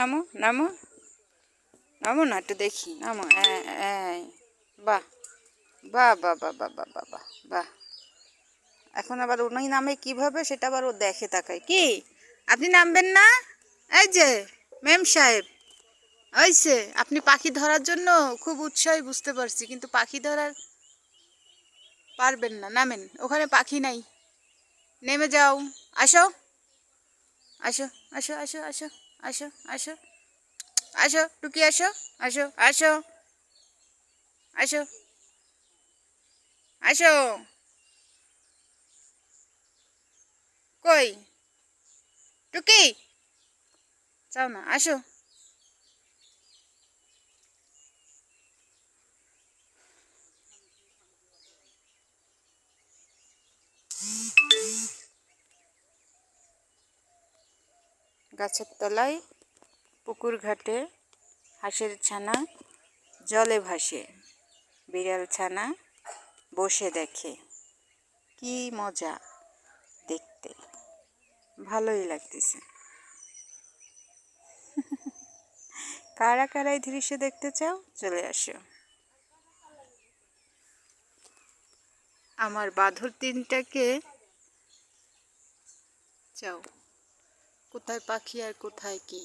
নামো নামো নামো না, একটু দেখি, নামো। বাহ বাহ বাহ বাহ বাহ বাহ বাহ বাহ বাহ। এখন আবার উনি নামে কিভাবে সেটা আবার ও দেখে তাকায়। কি আপনি নামবেন না? এই যে মেম সাহেব, হয়েছে আপনি পাখি ধরার জন্য খুব উৎসাহী বুঝতে পারছি, কিন্তু পাখি ধরার পারবেন না। নামেন, ওখানে পাখি নাই, নেমে যাও। আসো আসো আসো আসো আসো আসো আসো আসো টুকি, আসো আসো আসো আসো আসো। কই টুকি? যাও না, আসো। গাছের তলায়, পুকুর ঘাটে হাঁসের ছানা জলে ভাসে, বিড়াল ছানা বসে দেখে। কি মজা দেখতে, ভালোই লাগতেছে। কারা কারা এই দৃশ্য দেখতে চাও, চলে আসো। আমার বাঁদর তিনটাকে চাও, কোথায় পাখি আর কোথায় কি।